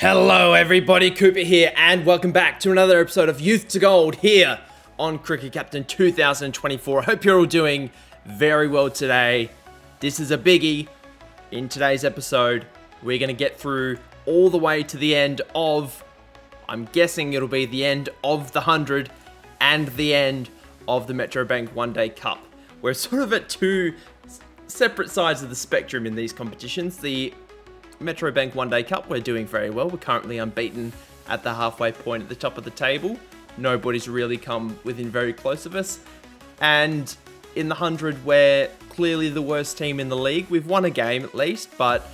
Hello everybody, Cooper here, and welcome back to another episode of Youth to Gold here on Cricket Captain 2024. I hope you're all doing very well today. This is a biggie. In today's episode, we're going to get through all the way to the end of, I'm guessing it'll be the end of the 100 and the end of the Metro Bank One Day Cup. We're sort of at two separate sides of the spectrum in these competitions. The Metro Bank One Day Cup, we're doing very well. We're currently unbeaten at the halfway point at the top of the table. Nobody's really come within very close of us. And in the 100, we're clearly the worst team in the league. We've won a game at least, but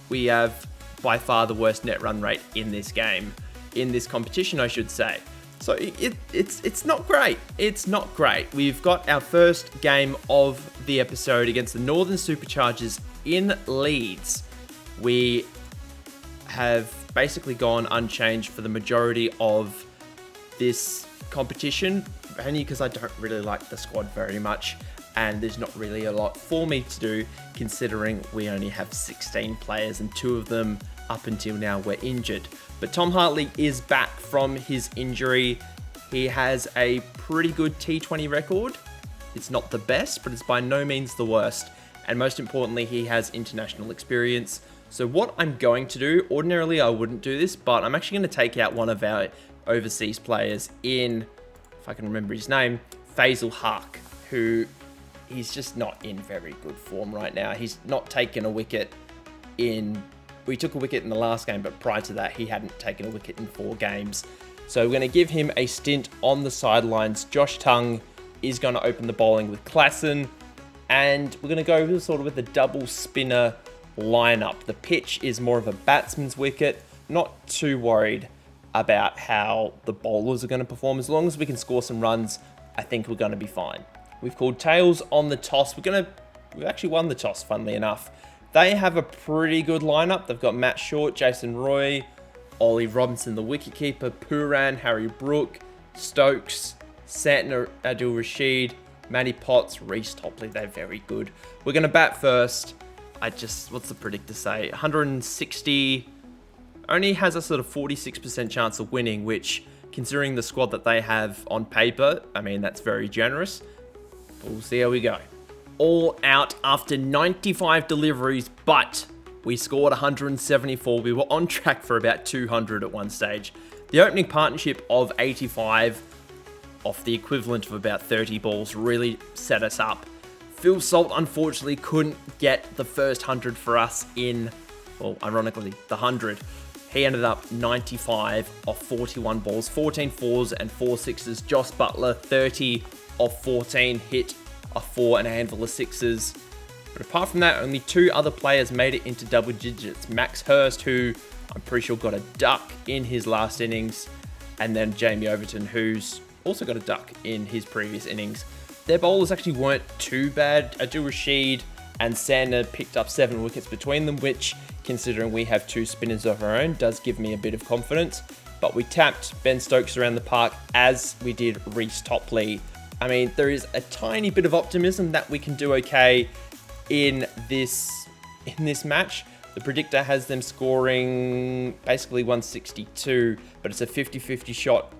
we have by far the worst net run rate in this game, in this competition, I should say. So it's not great. It's not great. We've got our first game of the episode against the Northern Superchargers in Leeds. We have basically gone unchanged for the majority of this competition, only because I don't really like the squad very much, and there's not really a lot for me to do, considering we only have 16 players, and 2 of them up until now were injured. But Tom Hartley is back from his injury. He has a pretty good T20 record. It's not the best, but it's by no means the worst. And most importantly, he has international experience. So what I'm going to do, ordinarily I wouldn't do this, but I'm actually going to take out one of our overseas players in, if I can remember his name, Faisal Haq, who he's just not in very good form right now. He's not taken a wicket we took a wicket in the last game, but prior to that, he hadn't taken a wicket in 4 games. So we're going to give him a stint on the sidelines. Josh Tongue is going to open the bowling with Klassen, and we're going to go sort of with a double spinner lineup. The pitch is more of a batsman's wicket. Not too worried about how the bowlers are going to perform. As long as we can score some runs, I think we're going to be fine. We've called tails on the toss. We've actually won the toss, funnily enough. They have a pretty good lineup. They've got Matt Short, Jason Roy, Ollie Robinson, the wicketkeeper, Pooran, Harry Brook, Stokes, Santner, Adil Rashid, Matty Potts, Reece Topley. They're very good. We're going to bat first. What's the predictor say? 160, only has a sort of 46% chance of winning, which, considering the squad that they have on paper, I mean, that's very generous. We'll see how we go. All out after 95 deliveries, but we scored 174. We were on track for about 200 at one stage. The opening partnership of 85 off the equivalent of about 30 balls really set us up. Phil Salt, unfortunately, couldn't get the first 100 for us in, well, ironically, the 100. He ended up 95 off 41 balls, 14 fours and 4 sixes. Joss Butler, 30 off 14, hit a 4 and a handful of sixes. But apart from that, only 2 other players made it into double digits. Max Hurst, who I'm pretty sure got a duck in his last innings, and then Jamie Overton, who's also got a duck in his previous innings. Their bowlers actually weren't too bad. Adil Rashid and Sandner picked up 7 wickets between them, which, considering we have 2 spinners of our own, does give me a bit of confidence. But we tapped Ben Stokes around the park, as we did Reece Topley. I mean, there is a tiny bit of optimism that we can do okay in this match. The predictor has them scoring basically 162, but it's a 50-50 shot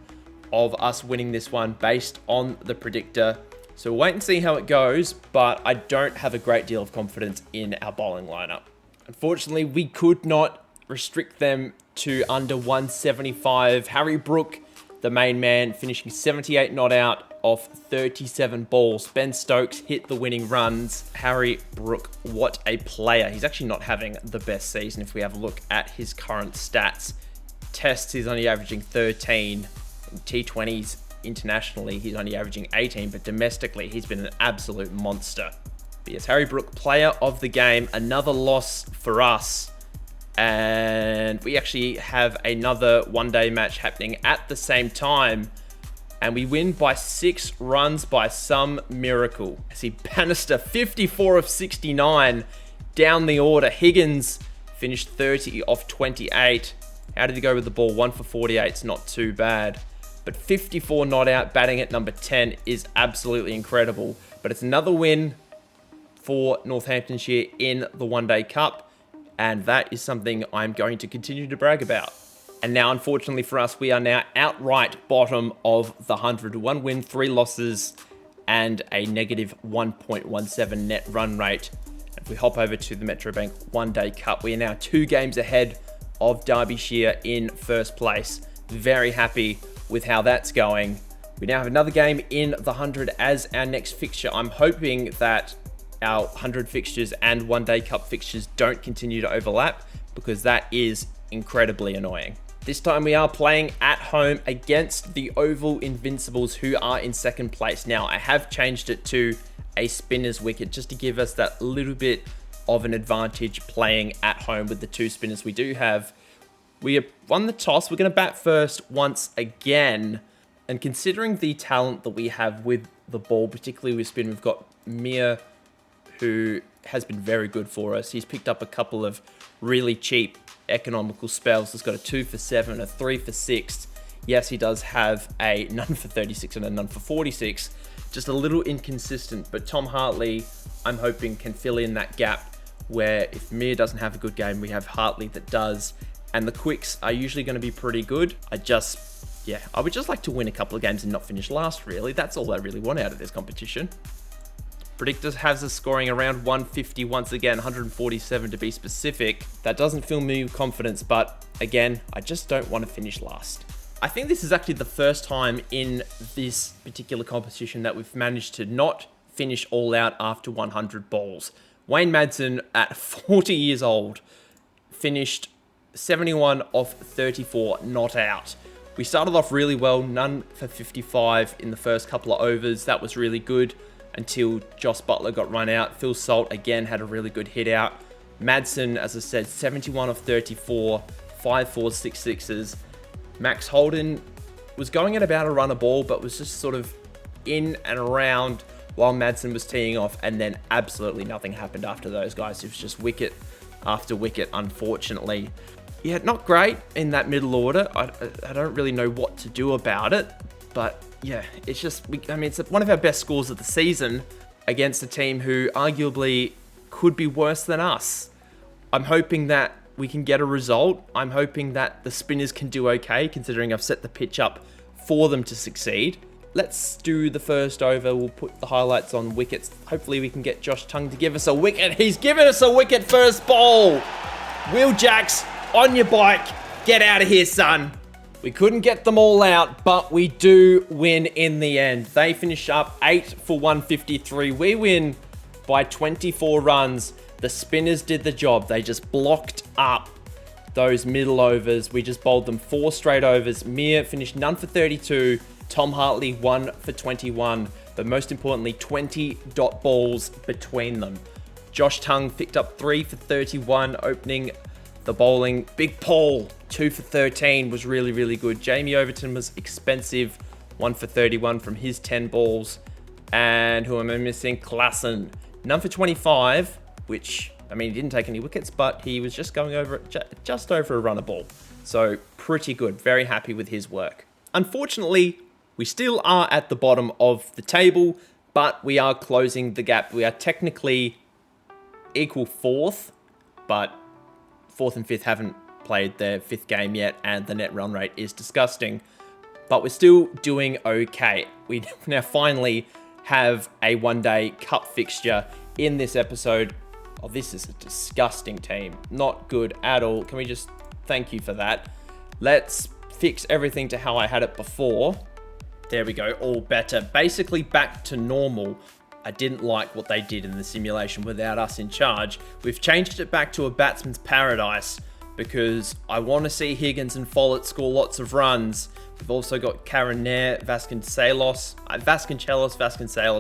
of us winning this one based on the predictor. So we'll wait and see how it goes, but I don't have a great deal of confidence in our bowling lineup. Unfortunately, we could not restrict them to under 175. Harry Brook, the main man, finishing 78 not out off 37 balls. Ben Stokes hit the winning runs. Harry Brook, what a player. He's actually not having the best season if we have a look at his current stats. Tests, he's only averaging 13. In T20s, internationally, he's only averaging 18, but domestically, he's been an absolute monster. But yes, Harry Brook, player of the game. Another loss for us. And we actually have another one-day match happening at the same time. And we win by 6 runs by some miracle. I see Bannister, 54 of 69 down the order. Higgins finished 30 off 28. How did he go with the ball? 1 for 48. It's not too bad. But 54 not out, batting at number 10 is absolutely incredible. But it's another win for Northamptonshire in the One Day Cup. And that is something I'm going to continue to brag about. And now, unfortunately for us, we are now outright bottom of the 100. 1 win, 3 losses, and a negative 1.17 net run rate. If we hop over to the Metro Bank One Day Cup, we are now 2 games ahead of Derbyshire in first place. Very happy with how that's going. We now have another game in the 100 as our next fixture. I'm hoping that our 100 fixtures and One Day Cup fixtures don't continue to overlap, because that is incredibly annoying. This time we are playing at home against the Oval Invincibles, who are in second place. Now, I have changed it to a spinner's wicket just to give us that little bit of an advantage playing at home with the 2 spinners we do have. We have won the toss. We're going to bat first once again. And considering the talent that we have with the ball, particularly with spin, we've got Mir, who has been very good for us. He's picked up a couple of really cheap economical spells. He's got a 2 for 7, a 3 for 6. Yes, he does have a none for 36 and a none for 46. Just a little inconsistent, but Tom Hartley, I'm hoping, can fill in that gap where if Mir doesn't have a good game, we have Hartley that does. And the quicks are usually going to be pretty good. I would just like to win a couple of games and not finish last, really. That's all I really want out of this competition. Predictor has us scoring around 150 once again, 147 to be specific. That doesn't fill me with confidence, but again, I just don't want to finish last. I think this is actually the first time in this particular competition that we've managed to not finish all out after 100 balls. Wayne Madsen, at 40 years old, finished 71 of 34 not out. We started off really well, none for 55 in the first couple of overs. That was really good until Joss Butler got run out. Phil Salt again had a really good hit out. Madsen, as I said, 71 of 34, 5 4s, 6 6s. Max Holden was going at about a run a ball, but was just sort of in and around while Madsen was teeing off, and then absolutely nothing happened after those guys. It was just wicket after wicket, unfortunately. Yeah, not great in that middle order. I don't really know what to do about it, but yeah, it's just, it's one of our best scores of the season against a team who arguably could be worse than us. I'm hoping that we can get a result. I'm hoping that the spinners can do okay, considering I've set the pitch up for them to succeed. Let's do the first over. We'll put the highlights on wickets. Hopefully we can get Josh Tongue to give us a wicket. He's given us a wicket first ball. Will Jacks, on your bike. Get out of here, son. We couldn't get them all out, but we do win in the end. They finish up 8 for 153. We win by 24 runs. The spinners did the job. They just blocked up those middle overs. We just bowled them 4 straight overs. Mir finished none for 32. Tom Hartley 1 for 21. But most importantly, 20 dot balls between them. Josh Tongue picked up 3 for 31, opening the bowling. Big Paul, 2 for 13, was really, really good. Jamie Overton was expensive, 1 for 31 from his 10 balls. And who am I missing? Klassen, none for 25, which, he didn't take any wickets, but he was just going over, just over a run a ball. So pretty good. Very happy with his work. Unfortunately, we still are at the bottom of the table, but we are closing the gap. We are technically equal 4th, but 4th and 5th haven't played their 5th game yet, and the net run rate is disgusting. But we're still doing okay. We now finally have a one-day cup fixture in this episode. Oh, this is a disgusting team. Not good at all. Can we just thank you for that? Let's fix everything to how I had it before. There we go, all better. Basically back to normal. I didn't like what they did in the simulation without us in charge. We've changed it back to a batsman's paradise because I want to see Higgins and Follett score lots of runs. We've also got Karen Nair, Vasconcelos.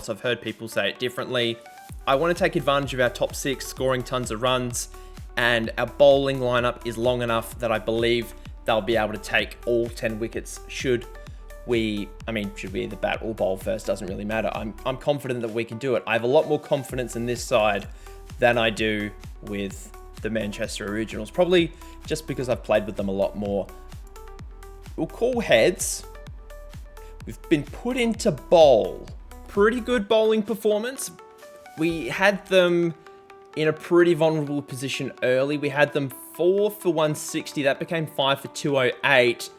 I've heard people say it differently. I want to take advantage of our top 6 scoring tons of runs, and our bowling lineup is long enough that I believe they'll be able to take all 10 wickets should we either bat or bowl first, doesn't really matter. I'm confident that we can do it. I have a lot more confidence in this side than I do with the Manchester Originals, probably just because I've played with them a lot more. We'll call heads. We've been put into bowl. Pretty good bowling performance. We had them in a pretty vulnerable position early. We had them 4 for 160. That became 5 for 208.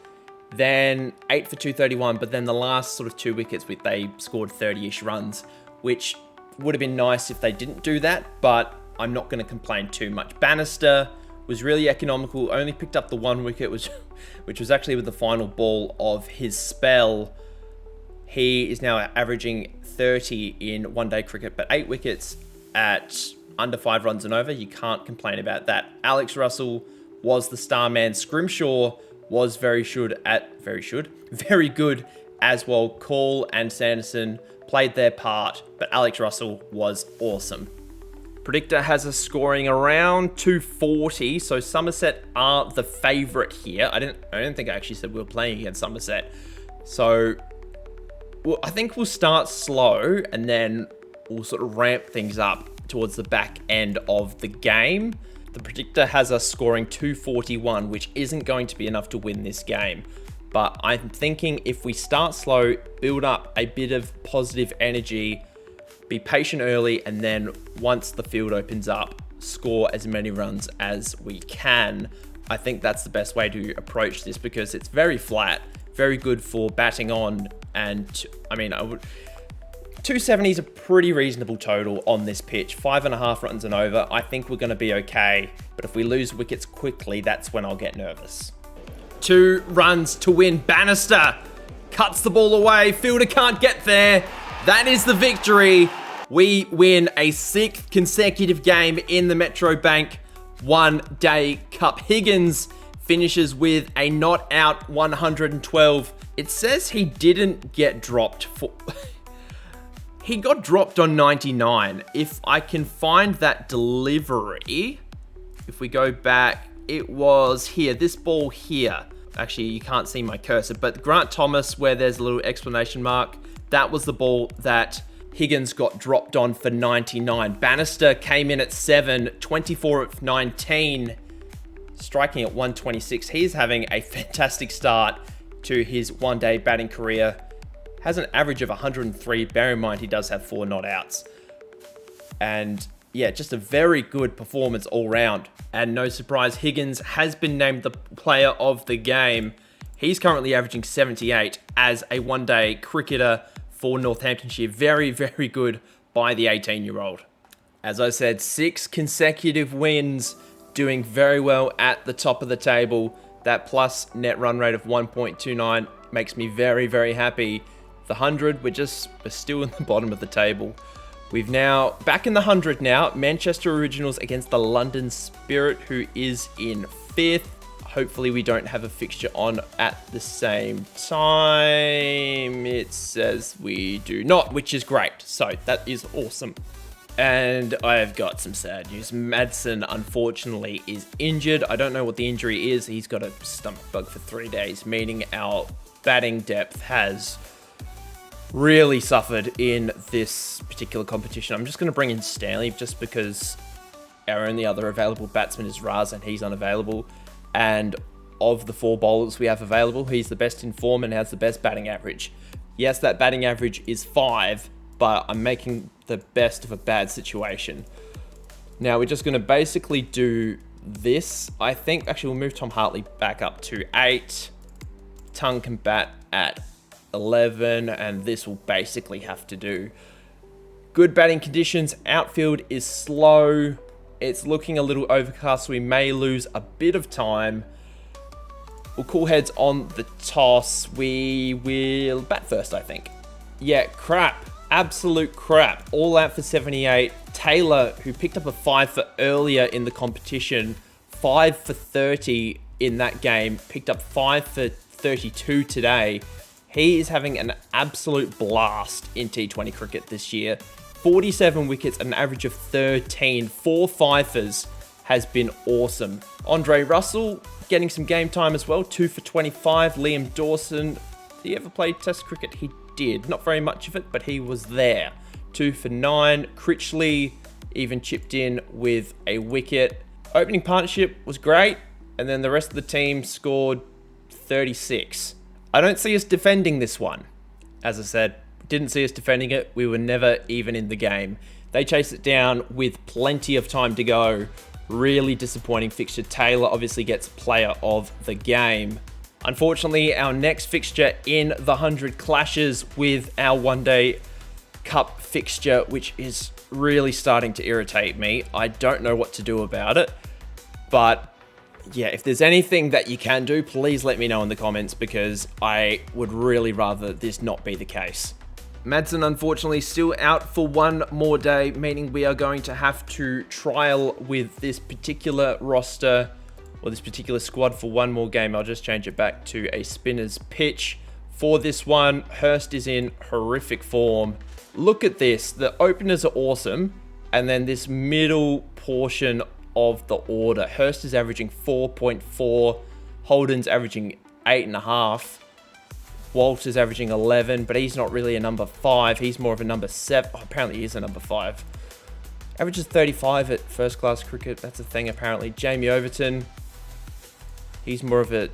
Then 8 for 231. But then the last sort of 2 wickets, they scored 30-ish runs, which would have been nice if they didn't do that. But I'm not going to complain too much. Bannister was really economical. Only picked up the 1 wicket, which was actually with the final ball of his spell. He is now averaging 30 in one-day cricket, but 8 wickets at under 5 runs and over. You can't complain about that. Alex Russell was the star man. Scrimshaw was very good as well. Call and Sanderson played their part, but Alex Russell was awesome. Predictor has us scoring around 240, so Somerset are the favourite here. I don't think I actually said we were playing against Somerset. So I think we'll start slow and then we'll sort of ramp things up towards the back end of the game. The predictor has us scoring 241, which isn't going to be enough to win this game. But I'm thinking if we start slow, build up a bit of positive energy, be patient early, and then once the field opens up, score as many runs as we can. I think that's the best way to approach this because it's very flat, very good for batting on. And I mean, 270 is a pretty reasonable total on this pitch. 5.5 runs and over. I think we're going to be okay. But if we lose wickets quickly, that's when I'll get nervous. 2 runs to win. Bannister cuts the ball away. Fielder can't get there. That is the victory. We win a 6th consecutive game in the Metro Bank One-Day Cup. Higgins finishes with a not out 112. It says he didn't get dropped for... He got dropped on 99. If I can find that delivery, if we go back, it was here, this ball here. Actually, you can't see my cursor, but Grant Thomas, where there's a little exclamation mark, that was the ball that Higgins got dropped on for 99. Bannister came in at 7, 24 of 19, striking at 126. He's having a fantastic start to his one-day batting career. Has an average of 103. Bear in mind, he does have 4 not outs. And yeah, just a very good performance all round. And no surprise, Higgins has been named the player of the game. He's currently averaging 78 as a one-day cricketer for Northamptonshire. Very, very good by the 18-year-old. As I said, 6 consecutive wins, doing very well at the top of the table. That plus net run rate of 1.29 makes me very, very happy. The 100, we're still in the bottom of the table. We've now, back in the 100 now, Manchester Originals against the London Spirit, who is in 5th. Hopefully we don't have a fixture on at the same time. It says we do not, which is great. So that is awesome. And I've got some sad news. Madsen, unfortunately, is injured. I don't know what the injury is. He's got a stomach bug for 3 days, meaning our batting depth has really suffered in this particular competition. I'm just going to bring in Stanley just because our only other available batsman is Raz and he's unavailable. And of the 4 bowlers we have available, he's the best in form and has the best batting average. Yes, that batting average is 5, but I'm making the best of a bad situation. Now we're just going to basically do this. I think actually we'll move Tom Hartley back up to 8. Tongue can bat at 11, and this will basically have to do. Good batting conditions. Outfield is slow. It's looking a little overcast, so we may lose a bit of time. We'll call heads on the toss. We will bat first, I think. Yeah, crap. Absolute crap. All out for 78. Taylor, who picked up a 5 for earlier in the competition, 5 for 30 in that game, picked up 5 for 32 today. He is having an absolute blast in T20 cricket this year. 47 wickets at an average of 13. 4 fifers has been awesome. Andre Russell getting some game time as well. 2 for 25. Liam Dawson. Did he ever play Test cricket? He did. Not very much of it, but he was there. 2 for 9. Critchley even chipped in with a wicket. Opening partnership was great. And then the rest of the team scored 36. I don't see us defending this one. As I said, didn't see us defending it. We were never even in the game. They chase it down with plenty of time to go. Really disappointing fixture. Taylor obviously gets player of the game. Unfortunately, our next fixture in the 100 clashes with our one-day cup fixture, which is really starting to irritate me. I don't know what to do about it, but yeah, if there's anything that you can do, please let me know in the comments, because I would really rather this not be the case. Madsen, unfortunately, still out for one more day, meaning we are going to have to trial with this particular roster, or this particular squad, for one more game. I'll just change it back to a spinner's pitch. For this one, Hurst is in horrific form. Look at this. The openers are awesome, and then this middle portion of the order. Hurst is averaging 4.4. Holden's averaging 8.5. Walter's averaging 11, but he's not really a number 5. He's more of a number 7. Oh, apparently he is a number 5. Averages 35 at first class cricket. That's a thing, apparently. Jamie Overton. He's more of a,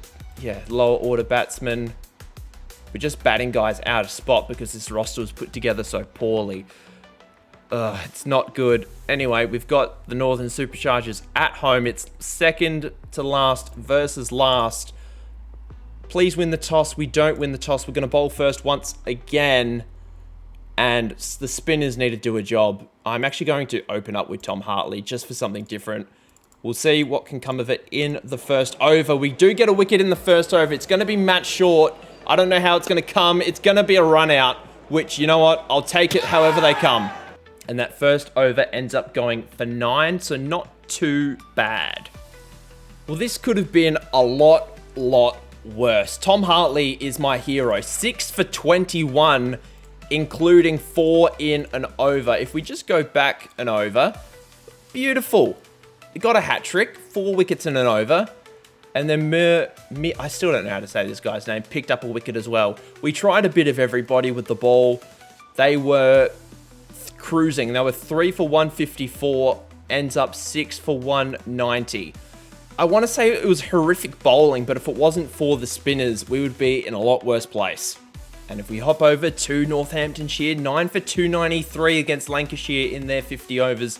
lower order batsman. We're just batting guys out of spot because this roster was put together so poorly. It's not good. Anyway, we've got the Northern Superchargers at home. It's second to last versus last. Please win the toss. We don't win the toss. We're going to bowl first once again. And the spinners need to do a job. I'm actually going to open up with Tom Hartley just for something different. We'll see what can come of it in the first over. We do get a wicket in the first over. It's going to be match short. I don't know how it's going to come. It's going to be a run out, which, you know what? I'll take it however they come. And that first over ends up going for 9, so not too bad. Well, this could have been a lot worse. Tom Hartley is my hero. 6 for 21, including 4 in an over. If we just go back an over, beautiful. He got a hat trick, 4 wickets in an over. And then I still don't know how to say this guy's name, picked up a wicket as well. We tried a bit of everybody with the ball. They were cruising. They were 3 for 154, ends up 6 for 190. I want to say it was horrific bowling, but if it wasn't for the spinners, we would be in a lot worse place. And if we hop over to Northamptonshire, 9 for 293 against Lancashire in their 50 overs.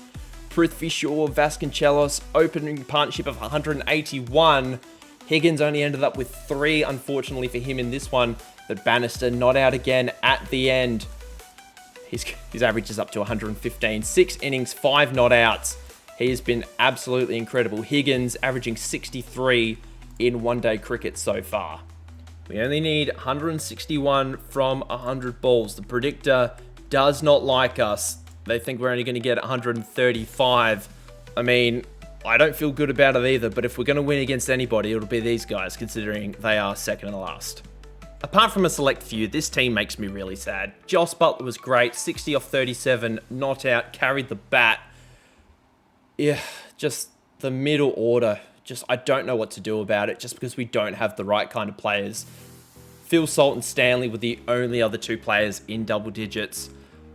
Prithvi Shaw, Vasconcelos, opening partnership of 181. Higgins only ended up with 3, unfortunately for him in this one. But Bannister not out again at the end. His average is up to 115. 6 innings, 5 not outs. He has been absolutely incredible. Higgins averaging 63 in one-day cricket so far. We only need 161 from 100 balls. The predictor does not like us. They think we're only going to get 135. I mean, I don't feel good about it either, but if we're going to win against anybody, it'll be these guys, considering they are second and last. Apart from a select few, this team makes me really sad. Joss Butler was great, 60 off 37, not out, carried the bat. Yeah, just the middle order. I don't know what to do about it, just because we don't have the right kind of players. Phil Salt and Stanley were the only other 2 players in double digits.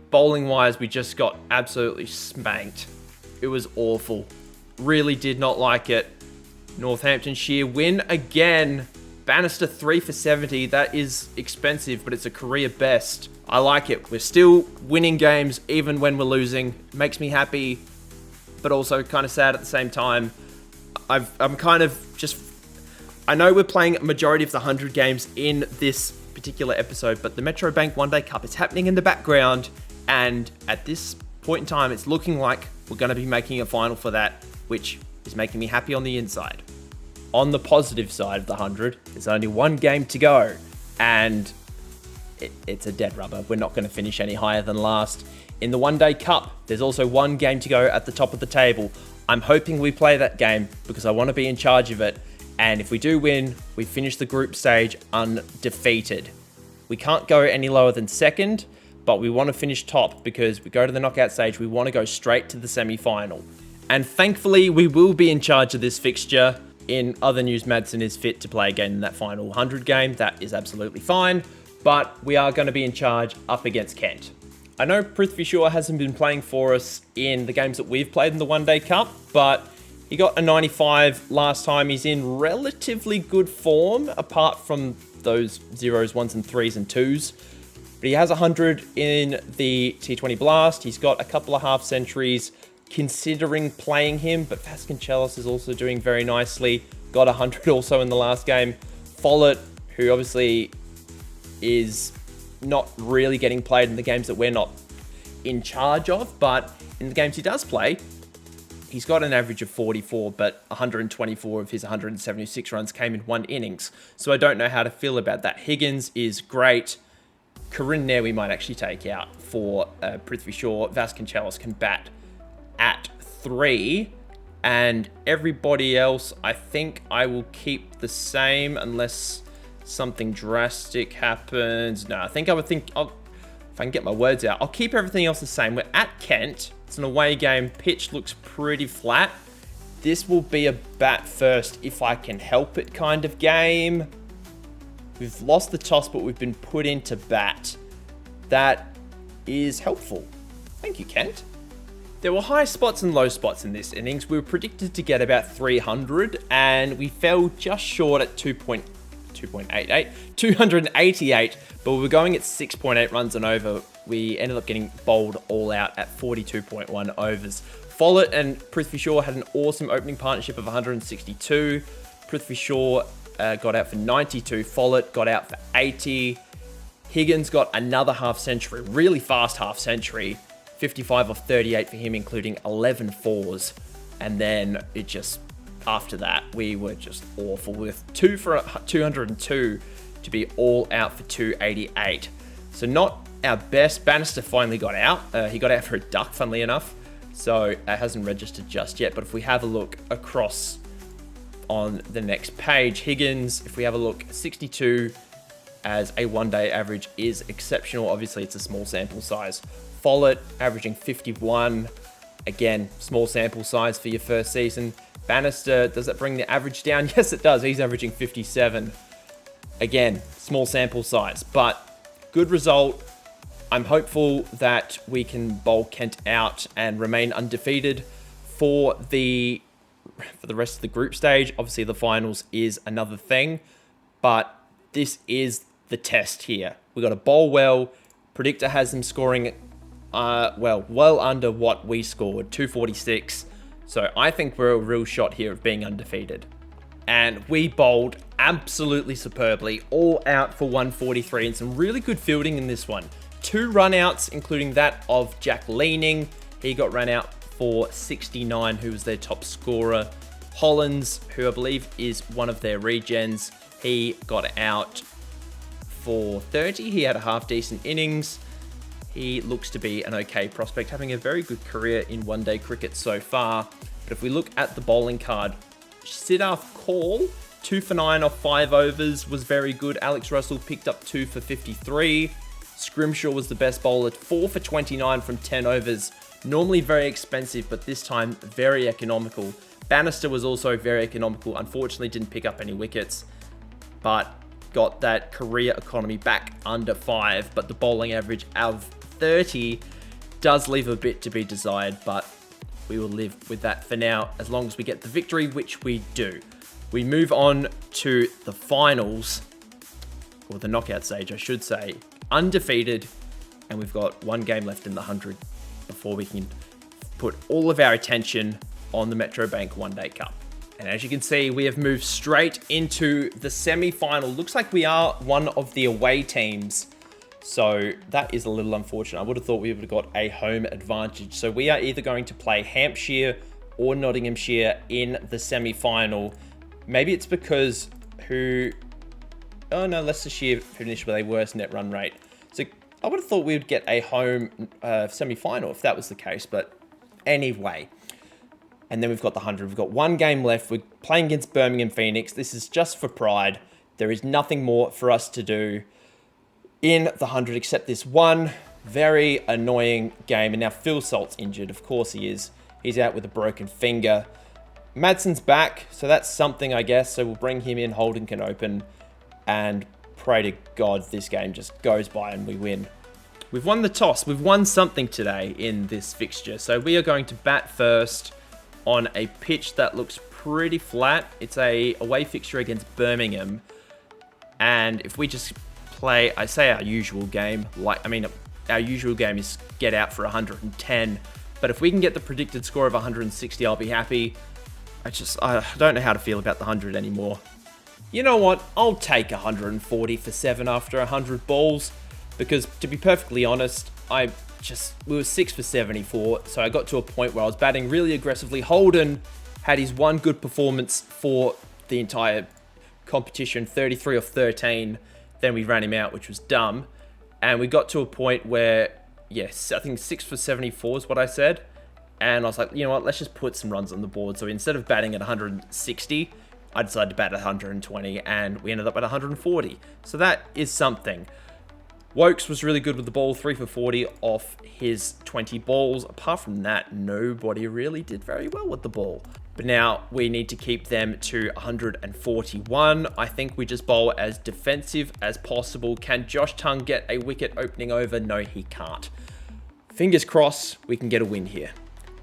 Bowling-wise, we just got absolutely spanked. It was awful. Really did not like it. Northamptonshire win again. Bannister 3 for 70. That is expensive, but it's a career best. I like it. We're still winning games even when we're losing. Makes me happy, but also kind of sad at the same time. I'm kind of just... I know we're playing a majority of the 100 games in this particular episode, but the Metro Bank One Day Cup is happening in the background, and at this point in time, it's looking like we're going to be making a final for that, which is making me happy on the inside. On the positive side of the 100, there's only 1 game to go, and it's a dead rubber. We're not going to finish any higher than last. In the One Day Cup, there's also 1 game to go at the top of the table. I'm hoping we play that game because I want to be in charge of it, and if we do win, we finish the group stage undefeated. We can't go any lower than second, but we want to finish top because we go to the knockout stage, we want to go straight to the semi-final. And thankfully, we will be in charge of this fixture. In other news, Madsen is fit to play again in that final 100 game. That is absolutely fine, but we are going to be in charge up against Kent. I know Prithvi Shaw hasn't been playing for us in the games that we've played in the One Day Cup, but he got a 95 last time. He's in relatively good form, apart from those 0s, 1s and 3s and 2s. But he has 100 in the T20 Blast. He's got a couple of half centuries considering playing him, but Vasconcelos is also doing very nicely. Got 100 also in the last game. Follett, who obviously is not really getting played in the games that we're not in charge of, but in the games he does play, he's got an average of 44, but 124 of his 176 runs came in one innings. So I don't know how to feel about that. Higgins is great. Corinne there we might actually take out for Prithvi Shaw. Vasconcelos can bat at 3. And everybody else, I think I will keep the same unless something drastic happens. No, I think if I can get my words out, I'll keep everything else the same. We're at Kent. It's an away game. Pitch looks pretty flat. This will be a bat first if I can help it kind of game. We've lost the toss, but we've been put into bat. That is helpful. Thank you, Kent. There were high spots and low spots in this innings. We were predicted to get about 300, and we fell just short at 288, but we were going at 6.8 runs and over. We ended up getting bowled all out at 42.1 overs. Follett and Prithvi Shaw had an awesome opening partnership of 162. Prithvi Shaw got out for 92. Follett got out for 80. Higgins got another half century, really fast half century. 55 off 38 for him, including 11 fours. And then it just, after that, we were just awful with 2 for 202 to be all out for 288. So not our best. Bannister finally got out. He got out for a duck, funnily enough. So it hasn't registered just yet. But if we have a look across on the next page, Higgins, if we have a look, 62 as a one-day average is exceptional. Obviously, it's a small sample size. Follett averaging 51. Again, small sample size for your first season. Bannister, does that bring the average down? Yes, it does. He's averaging 57. Again, small sample size, but good result. I'm hopeful that we can bowl Kent out and remain undefeated for the rest of the group stage. Obviously, the finals is another thing, but this is the test here. We got to bowl well. Predictor has them scoring well under what we scored, 246. So I think we're a real shot here of being undefeated. And we bowled absolutely superbly, all out for 143, and some really good fielding in this one. 2 run-outs, including that of Jack Leaning. He got run out for 69, who was their top scorer. Hollins, who I believe is one of their regens, he got out for 30. He had a half-decent innings. He looks to be an okay prospect, having a very good career in one-day cricket so far. But if we look at the bowling card, Siddharth Kaul, 2 for 9 off 5 overs, was very good. Alex Russell picked up 2 for 53. Scrimshaw was the best bowler, 4 for 29 from 10 overs. Normally very expensive, but this time very economical. Bannister was also very economical. Unfortunately, didn't pick up any wickets, but got that career economy back under 5. But the bowling average of 30 does leave a bit to be desired, but we will live with that for now, as long as we get the victory, which we do. We move on to the finals, or the knockout stage, I should say. Undefeated, and we've got 1 game left in the 100 before we can put all of our attention on the Metro Bank One Day Cup. And as you can see, we have moved straight into the semi-final. Looks like we are one of the away teams, so that is a little unfortunate. I would have thought we would have got a home advantage. So we are either going to play Hampshire or Nottinghamshire in the semi-final. Maybe it's because Leicestershire finished with a worse net run rate. So I would have thought we would get a home semi-final if that was the case. But anyway, and then we've got the 100. We've got 1 game left. We're playing against Birmingham Phoenix. This is just for pride. There is nothing more for us to do in the 100 except this one very annoying game. And now Phil Salt's injured. Of course he is. He's out with a broken finger. Madson's back, so that's something, I guess. So we'll bring him in. Holden can open, and pray to God this game just goes by and we win. We've won the toss. We've won something today in this fixture. So we are going to bat first on a pitch that looks pretty flat. It's a away fixture against Birmingham. And if we just play, I say our usual game, our usual game is get out for 110, but if we can get the predicted score of 160, I'll be happy. I don't know how to feel about the 100 anymore. You know what? I'll take 140 for 7 after 100 balls, because to be perfectly honest, we were 6 for 74, so I got to a point where I was batting really aggressively. Holden had his one good performance for the entire competition, 33 of 13. Then we ran him out, which was dumb. And we got to a point where, yes, I think 6 for 74 is what I said. And I was like, you know what, let's just put some runs on the board. So instead of batting at 160, I decided to bat at 120, and we ended up at 140. So that is something. Wokes was really good with the ball, 3 for 40 off his 20 balls. Apart from that, nobody really did very well with the ball. But now we need to keep them to 141. I think we just bowl as defensive as possible. Can Josh Tongue get a wicket opening over? No, he can't. Fingers crossed we can get a win here.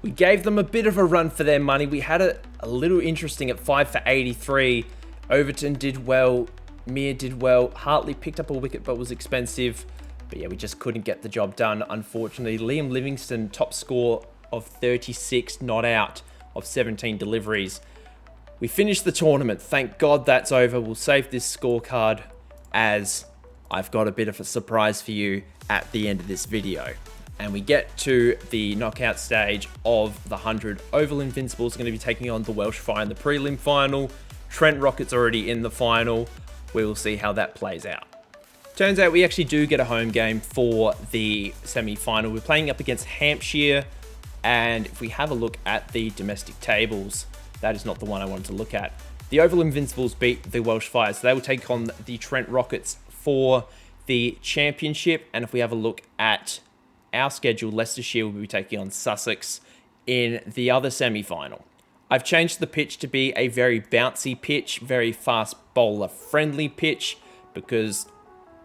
We gave them a bit of a run for their money. We had a little interesting at 5 for 83. Overton did well. Mir did well. Hartley picked up a wicket but was expensive. But yeah, we just couldn't get the job done, unfortunately. Liam Livingston, top score of 36, not out of 17 deliveries. We finished the tournament. Thank God that's over. We'll save this scorecard as I've got a bit of a surprise for you at the end of this video. And we get to the knockout stage of the 100. Oval Invincibles are going to be taking on the Welsh Fire in the prelim final. Trent Rocket's already in the final. We will see how that plays out. Turns out we actually do get a home game for the semi-final. We're playing up against Hampshire. And if we have a look at the domestic tables, that is not the one I wanted to look at. The Oval Invincibles beat the Welsh Fire, so they will take on the Trent Rockets for the championship. And if we have a look at our schedule, Leicestershire will be taking on Sussex in the other semi-final. I've changed the pitch to be a very bouncy pitch, very fast bowler friendly pitch, because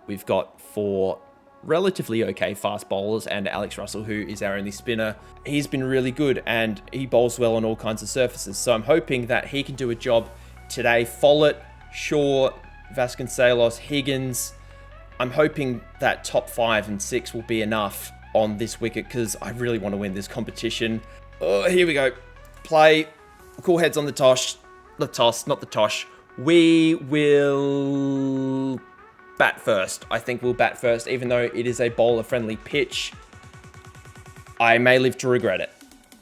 we've got 4 relatively okay fast bowlers and Alex Russell, who is our only spinner. He's been really good and he bowls well on all kinds of surfaces. So I'm hoping that he can do a job today. Follett, Shaw, Vasconcelos, Higgins. I'm hoping that top 5 and 6 will be enough on this wicket, because I really want to win this competition. Oh, here we go. Play. Cool heads on the toss. The toss, not the tosh. We will bat first. I think we'll bat first, even though it is a bowler-friendly pitch. I may live to regret it.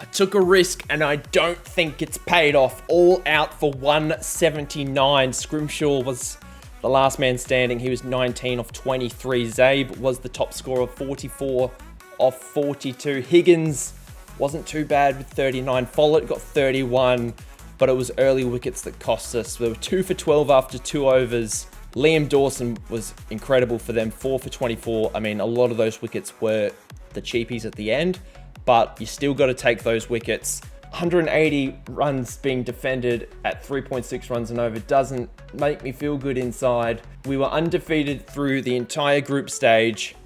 I took a risk, and I don't think it's paid off. All out for 179. Scrimshaw was the last man standing. He was 19 off 23. Zabe was the top scorer, 44 off 42. Higgins wasn't too bad with 39. Follett got 31, but it was early wickets that cost us. We were 2 for 12 after 2 overs. Liam Dawson was incredible for them, 4 for 24. I mean, a lot of those wickets were the cheapies at the end, but you still got to take those wickets. 180 runs being defended at 3.6 runs and over doesn't make me feel good inside. We were undefeated through the entire group stage.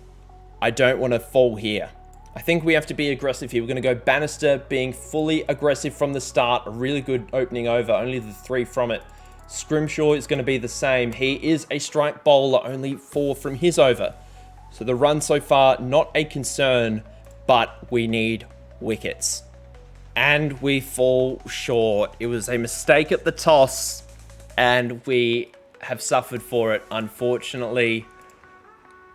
I don't want to fall here. I think we have to be aggressive here. We're going to go Bannister being fully aggressive from the start. A really good opening over, only the 3 from it. Scrimshaw is going to be the same. He is a strike bowler, only 4 from his over. So the run so far, not a concern, but we need wickets. And we fall short. It was a mistake at the toss, and we have suffered for it, unfortunately.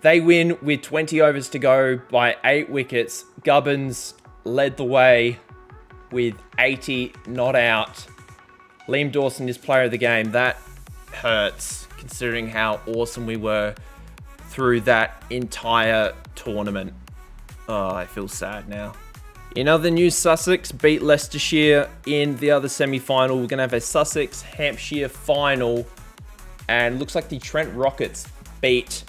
They win with 20 overs to go by 8 wickets. Gubbins led the way with 80 not out. Liam Dawson is player of the game. That hurts, considering how awesome we were through that entire tournament. Oh, I feel sad now. In other news, Sussex beat Leicestershire in the other semi-final. We're going to have a Sussex-Hampshire final. And looks like the Trent Rockets beat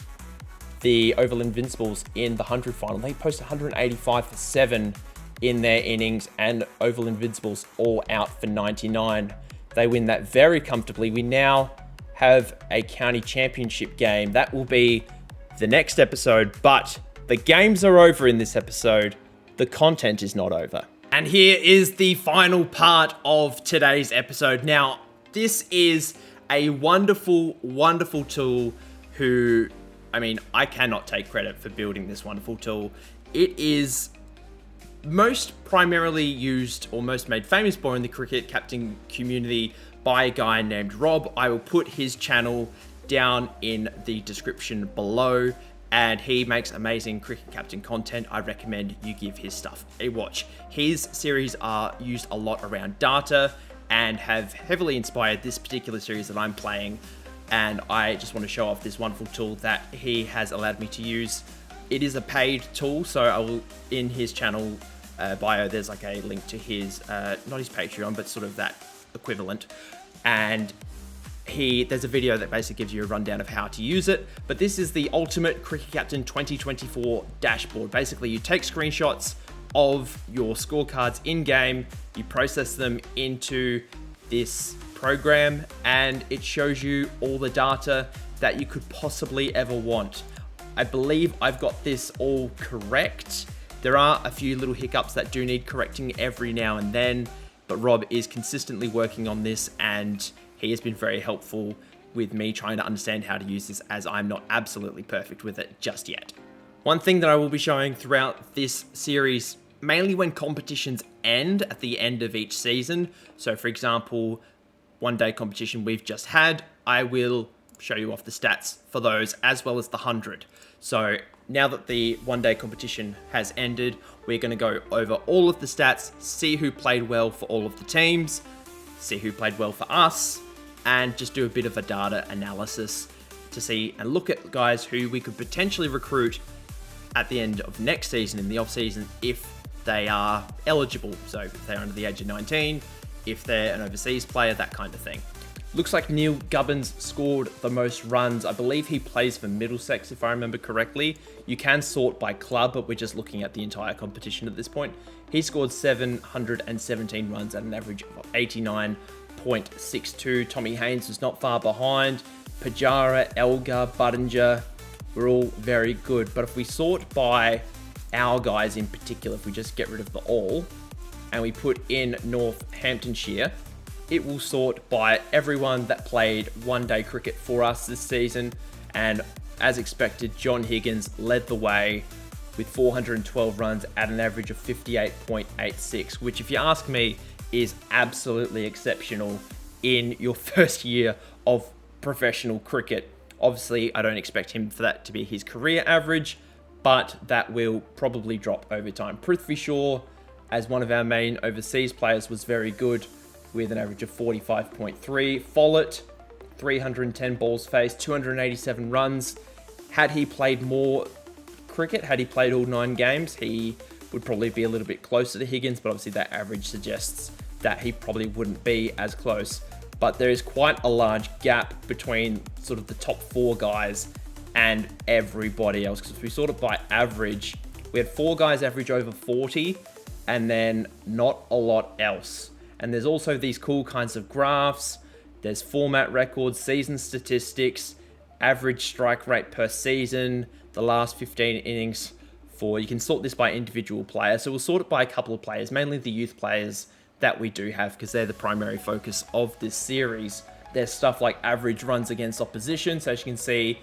the Oval Invincibles in the 100 final. They posted 185 for 7 in their innings, and Oval Invincibles all out for 99. They win that very comfortably. We now have a county championship game. That will be the next episode, but the games are over in this episode. The content is not over. And here is the final part of today's episode. Now, this is a wonderful, wonderful tool who I mean, I cannot take credit for building this wonderful tool. It is most primarily used or most made famous for in the cricket captain community by a guy named Rob. I will put his channel down in the description below, and he makes amazing cricket captain content. I recommend you give his stuff a watch. His series are used a lot around data and have heavily inspired this particular series that I'm playing, and I just want to show off this wonderful tool that he has allowed me to use. It is a paid tool, so I will, in his channel bio, there's like a link to his, not his Patreon, but sort of that equivalent. And there's a video that basically gives you a rundown of how to use it. But this is the Ultimate Cricket Captain 2024 dashboard. Basically, you take screenshots of your scorecards in-game, you process them into this program, and it shows you all the data that you could possibly ever want. I believe I've got this all correct. There are a few little hiccups that do need correcting every now and then, but Rob is consistently working on this, and he has been very helpful with me trying to understand how to use this, as I'm not absolutely perfect with it just yet. One thing that I will be showing throughout this series, mainly when competitions end at the end of each season, so for example, one-day competition we've just had, I will show you off the stats for those as well as the 100. So now that the one-day competition has ended, we're going to go over all of the stats, see who played well for all of the teams, see who played well for us, and just do a bit of a data analysis to see and look at guys who we could potentially recruit at the end of next season in the off-season if they are eligible. So if they're under the age of 19, if they're an overseas player, that kind of thing. Looks like Neil Gubbins scored the most runs. I believe he plays for Middlesex, if I remember correctly. You can sort by club, but we're just looking at the entire competition at this point. He scored 717 runs at an average of 89.62. Tommy Haynes was not far behind. Pajara, Elgar, Buttinger were all very good. But if we sort by our guys in particular, if we just get rid of the all, and we put in Northamptonshire, it will sort by everyone that played one-day cricket for us this season. And as expected, John Higgins led the way with 412 runs at an average of 58.86, which, if you ask me, is absolutely exceptional in your first year of professional cricket. Obviously, I don't expect him for that to be his career average, but that will probably drop over time. Prithvi Shaw, as one of our main overseas players, was very good with an average of 45.3. Follett, 310 balls faced, 287 runs. Had he played more cricket, had he played all 9 games, he would probably be a little bit closer to Higgins, but obviously that average suggests that he probably wouldn't be as close. But there is quite a large gap between sort of the top 4 guys and everybody else, because if we sort it by average, we had 4 guys average over 40, and then not a lot else. And there's also these cool kinds of graphs. There's format records, season statistics, average strike rate per season, the last 15 innings for, you can sort this by individual player. So we'll sort it by a couple of players, mainly the youth players that we do have, because they're the primary focus of this series. There's stuff like average runs against opposition. So as you can see,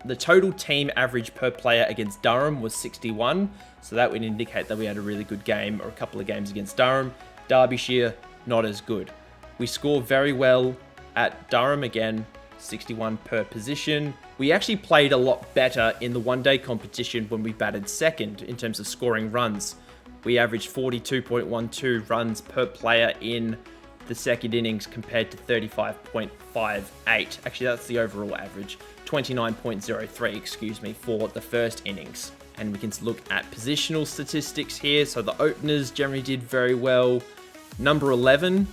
the total team average per player against Durham was 61. So that would indicate that we had a really good game or a couple of games against Durham. Derbyshire, not as good. We score very well at Durham, again, 61 per position. We actually played a lot better in the one-day competition when we batted second in terms of scoring runs. We averaged 42.12 runs per player in the second innings compared to 35.58. Actually, that's the overall average. 29.03, excuse me, for the first innings. And we can look at positional statistics here. So the openers generally did very well. Number 11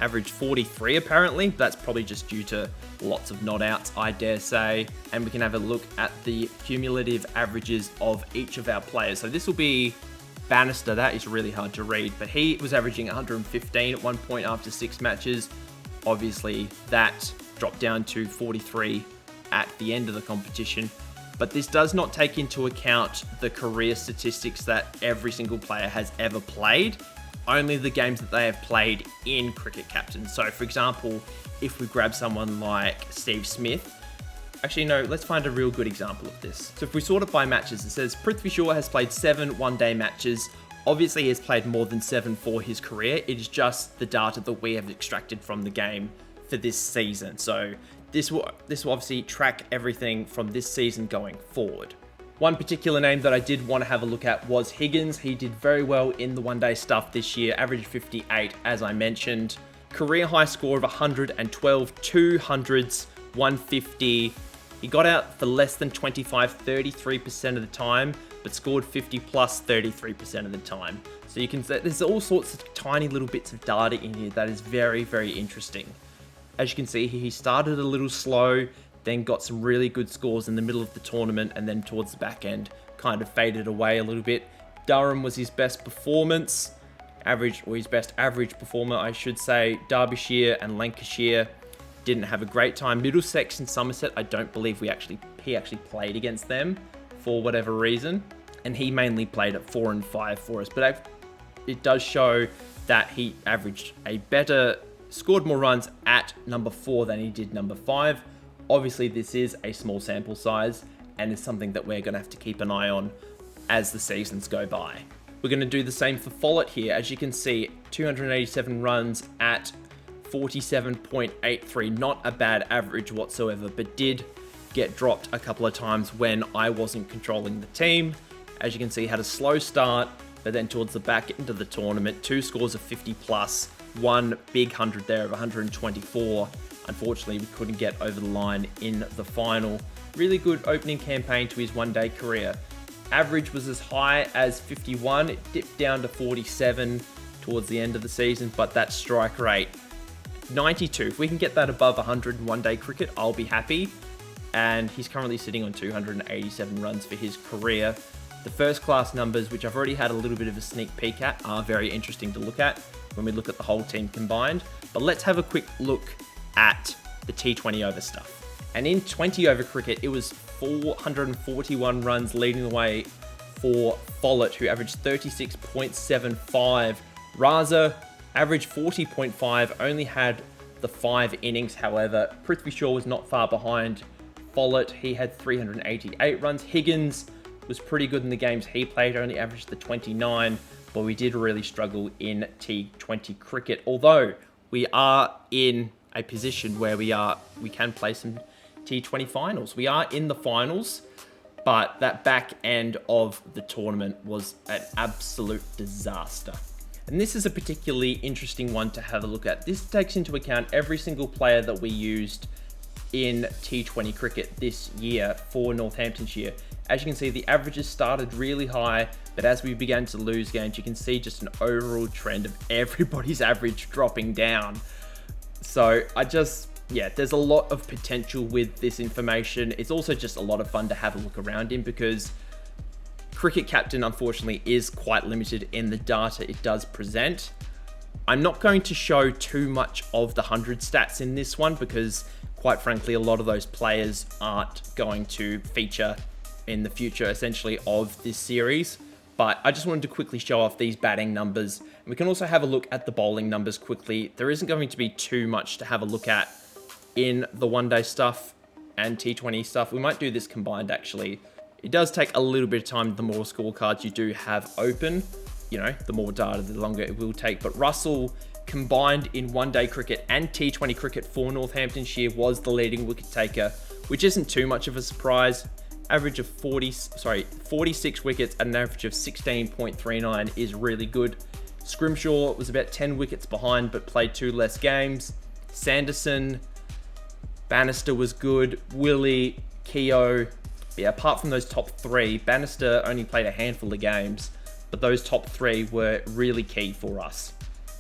averaged 43 apparently. That's probably just due to lots of not outs, I dare say. And we can have a look at the cumulative averages of each of our players. So this will be Bannister. That is really hard to read, but he was averaging 115 at one point after 6 matches. Obviously that dropped down to 43 at the end of the competition. But this does not take into account the career statistics that every single player has ever played. Only the games that they have played in Cricket Captain. So for example, if we grab someone like Steve Smith, Actually, no, let's find a real good example of this. So if we sort it by matches, it says Prithvi Shaw has played 7 one-day matches. Obviously, he has played more than 7 for his career. It is just the data that we have extracted from the game for this season. So this will obviously track everything from this season going forward. One particular name that I did want to have a look at was Higgins. He did very well in the one-day stuff this year, averaged 58, as I mentioned. Career high score of 112, 200s, 150. He got out for less than 25, 33% of the time, but scored 50 plus 33% of the time. So you can see there's all sorts of tiny little bits of data in here that is very, very interesting. As you can see, he started a little slow, then got some really good scores in the middle of the tournament, and then towards the back end kind of faded away a little bit. Durham was his best performance, his best average performer, I should say. Derbyshire and Lancashire didn't have a great time. Middlesex and Somerset, I don't believe he actually played against them for whatever reason, and he mainly played at 4 and 5 for us. But it does show that he scored more runs at number 4 than he did number 5. Obviously, this is a small sample size and is something that we're going to have to keep an eye on as the seasons go by. We're going to do the same for Follett here. As you can see, 287 runs at 47.83. Not a bad average whatsoever, but did get dropped a couple of times when I wasn't controlling the team. As you can see, had a slow start, but then towards the back end of the tournament, 2 scores of 50 plus, 1 big 100 there of 124. Unfortunately, we couldn't get over the line in the final. Really good opening campaign to his one-day career. Average was as high as 51. It dipped down to 47 towards the end of the season, but that strike rate, 92. If we can get that above 100 in one-day cricket, I'll be happy. And he's currently sitting on 287 runs for his career. The first class numbers, which I've already had a little bit of a sneak peek at, are very interesting to look at when we look at the whole team combined. But let's have a quick look at the T20 over stuff. And in 20 over cricket, it was 441 runs leading the way for Follett, who averaged 36.75. Raza averaged 40.5, only had the 5 innings. However, Prithvi Shaw was not far behind Follett. He had 388 runs. Higgins was pretty good in the games he played, only averaged the 29, but we did really struggle in T20 cricket. Although we are in a position where we can play some T20 finals. We are in the finals, but that back end of the tournament was an absolute disaster. And this is a particularly interesting one to have a look at. This takes into account every single player that we used in T20 cricket this year for Northamptonshire. As you can see, the averages started really high, but as we began to lose games, you can see just an overall trend of everybody's average dropping down. So there's a lot of potential with this information. It's also just a lot of fun to have a look around in, because Cricket Captain, unfortunately, is quite limited in the data it does present. I'm not going to show too much of the 100 stats in this one, because quite frankly, a lot of those players aren't going to feature in the future, essentially, of this series. But I just wanted to quickly show off these batting numbers. And we can also have a look at the bowling numbers quickly. There isn't going to be too much to have a look at in the one-day stuff and T20 stuff. We might do this combined, actually. It does take a little bit of time. The more scorecards you do have open, the more data, the longer it will take. But Russell, combined in one-day cricket and T20 cricket for Northamptonshire, was the leading wicket taker, which isn't too much of a surprise. Average of 46 wickets at an average of 16.39 is really good. Scrimshaw was about 10 wickets behind, but played 2 less games. Sanderson, Bannister was good. Willie, Keogh. Yeah, apart from those top 3, Bannister only played a handful of games, but those top 3 were really key for us.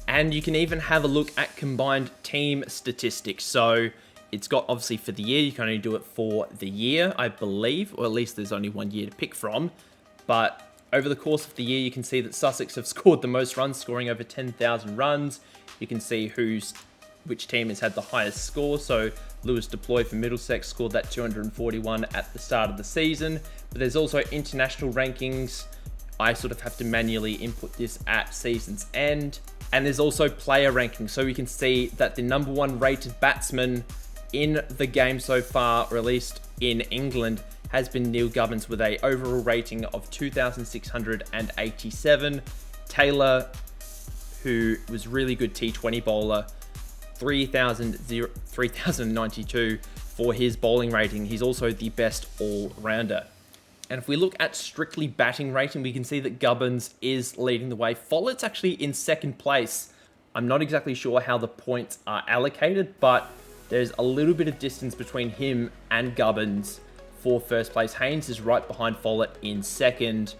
And you can even have a look at combined team statistics. So it's got, obviously, for the year, you can only do it for the year, I believe, or at least there's only one year to pick from. But over the course of the year, you can see that Sussex have scored the most runs, scoring over 10,000 runs. You can see which team has had the highest score. So Lewis Deploy for Middlesex scored that 241 at the start of the season. But there's also international rankings. I sort of have to manually input this at season's end. And there's also player rankings. So we can see that the number 1 rated batsman in the game so far, or at least in England has been Neil Gubbins with a overall rating of 2,687. Taylor, who was really good T20 bowler, 3,092 for his bowling rating. He's also the best all-rounder. And if we look at strictly batting rating, we can see that Gubbins is leading the way. Follett's actually in second place. I'm not exactly sure how the points are allocated, but there's a little bit of distance between him and Gubbins for first place. Haynes is right behind Follett in second.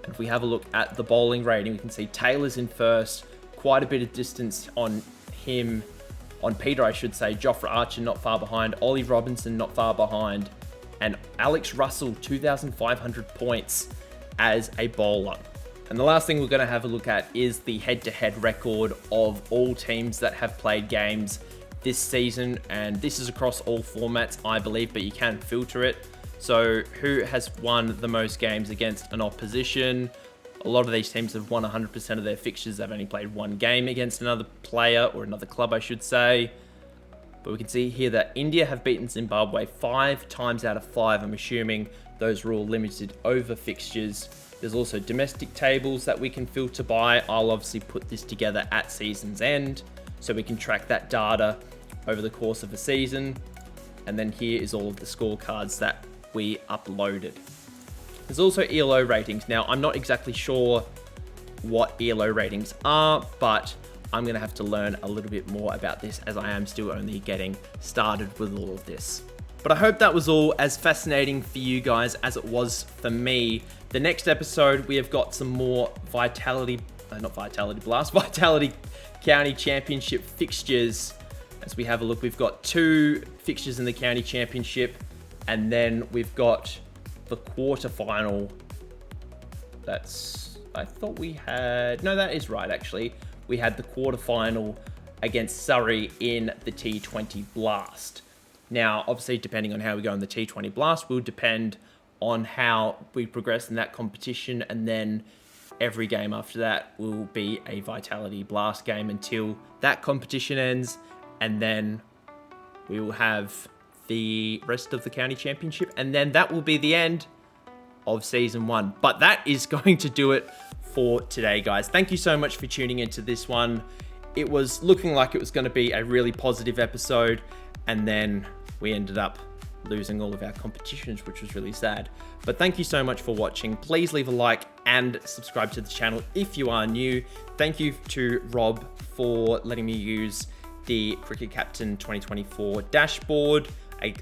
And if we have a look at the bowling rating, we can see Taylor's in first. Quite a bit of distance on him, on Peter, I should say. Jofra Archer not far behind. Ollie Robinson not far behind. And Alex Russell, 2,500 points as a bowler. And the last thing we're going to have a look at is the head-to-head record of all teams that have played games this season. And this is across all formats, I believe, but you can filter it. So who has won the most games against an opposition? A lot of these teams have won 100% of their fixtures. They've only played one game against another player, or another club, I should say. But we can see here that India have beaten Zimbabwe 5 times out of 5. I'm assuming those are all limited over fixtures. There's also domestic tables that we can filter by. I'll obviously put this together at season's end, so we can track that data over the course of a season. And then here is all of the scorecards that we uploaded. There's also ELO ratings. Now, I'm not exactly sure what ELO ratings are, but I'm going to have to learn a little bit more about this, as I am still only getting started with all of this. But I hope that was all as fascinating for you guys as it was for me. The next episode, we have got some more Vitality County Championship fixtures. As we have a look, we've got 2 fixtures in the County Championship, and then we've got the quarterfinal. I thought we had, no, that is right, actually. We had the quarterfinal against Surrey in the T20 Blast. Now, obviously, depending on how we go in the T20 Blast will depend on how we progress in that competition, and then every game after that will be a Vitality Blast game until that competition ends, and then we will have the rest of the County Championship, and then that will be the end of Season 1. But that is going to do it for today, guys. Thank you so much for tuning into this one. It was looking like it was going to be a really positive episode, and then we ended up losing all of our competitions, which was really sad. But thank you so much for watching. Please leave a like and subscribe to the channel if you are new. Thank you to Rob for letting me use the Cricket Captain 2024 dashboard.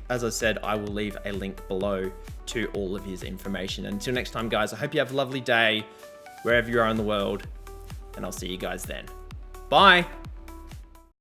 As I said, I will leave a link below to all of his information. Until next time, guys, I hope you have a lovely day wherever you are in the world, and I'll see you guys then. Bye.